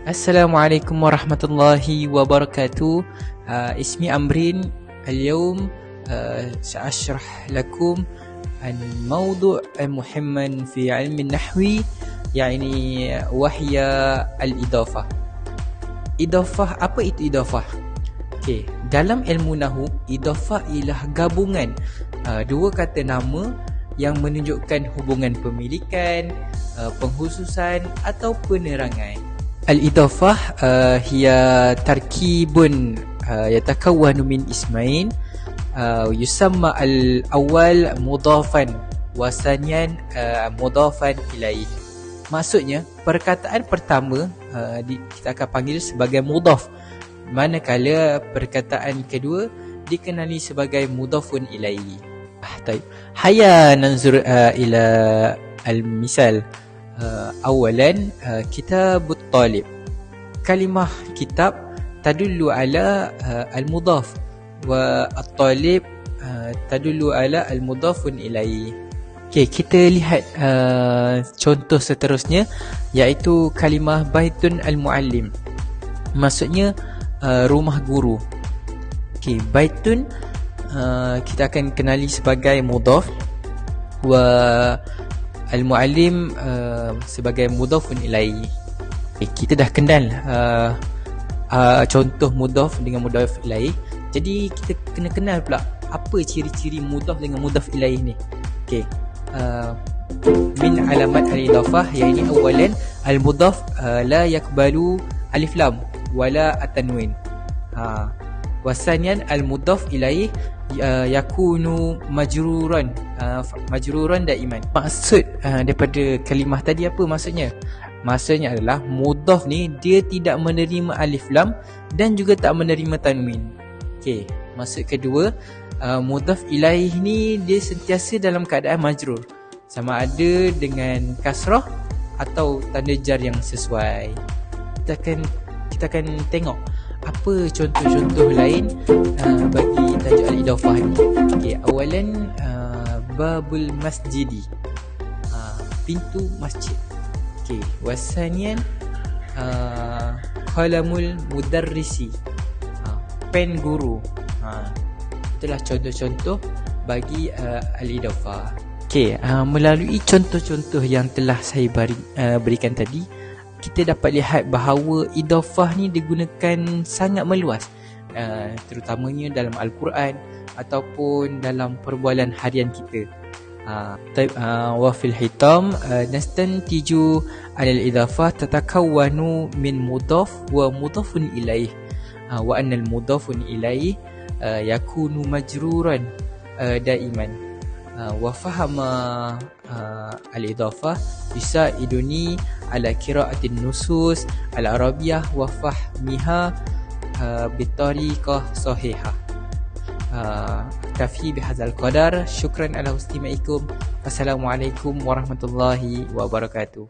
Assalamualaikum warahmatullahi wabarakatuh. اسمي أمرين. اليوم سأشرح لكم عن موضوع مهم في علم النحو، يعني وهي الإضافة. Idafah, apa itu idafah? Okey, dalam ilmu nahwu, idafah ialah gabungan dua kata nama yang menunjukkan hubungan pemilikan, pengkhususan atau penerangan. Al-idafah hiya tarkibun yatakawwanu min ismain yusamma al-awwal mudafan wa thaniyan mudafan ilaih. Maksudnya, perkataan pertama kita akan panggil sebagai mudaf, manakala perkataan kedua dikenali sebagai mudafun ilaihi. Hayya nanzur ila al-misal. Awalan, kitabut talib. Kalimah kitab tadullu ala al-mudaf wa at-talib tadullu ala al-mudafun ilaihi. Okey, kita lihat contoh seterusnya, iaitu kalimah baitun al-muallim. Maksudnya rumah guru. Okey, baitun kita akan kenali sebagai mudaf wa al-muallim sebagai mudafun ilaihi. Kita dah kenal contoh mudaf dengan mudaf ilaihi. Jadi kita kena kenal pula apa ciri-ciri mudaf dengan mudaf ilaihi ni. Okey. Min alamat al-idafah, yani awalan al-mudaf la yakbalu alif lam wala at-tanwin. Wasanian al-mudaf ilaih yakunu majruran daiman. Maksud daripada kalimah tadi apa maksudnya? Maksudnya adalah mudaf ni dia tidak menerima alif lam dan juga tak menerima tanwin. Okey, maksud kedua, mudaf ilaih ni dia sentiasa dalam keadaan majrur, sama ada dengan kasrah atau tanda jar yang sesuai. Kita akan tengok apa contoh-contoh lain bagi tajuk al-idafah ni. Okey, awalan babul masjidi, pintu masjid. Okey, wasanian qalamul mudarrisi, pen guru. Itulah contoh-contoh bagi al-idafah. Okey, melalui contoh-contoh yang telah saya berikan tadi, kita dapat lihat bahawa idafah ni digunakan sangat meluas, terutamanya dalam Al-Quran ataupun dalam perbualan harian kita. Wa fil hitam nastantiju al-idafah tatakawwanu min mudaf wa mudafun ilaih, wa anna al-mudafun ilaih yakunu majruran daiman. Wa fahama al-idafah yusaiduni ala qiraatin nusus al-arabiyah wa fahmiha bitariqah sahihah. Kafi bihadzal qadar. Syukran ala istimaikum. Wassalamualaikum warahmatullahi wabarakatuh.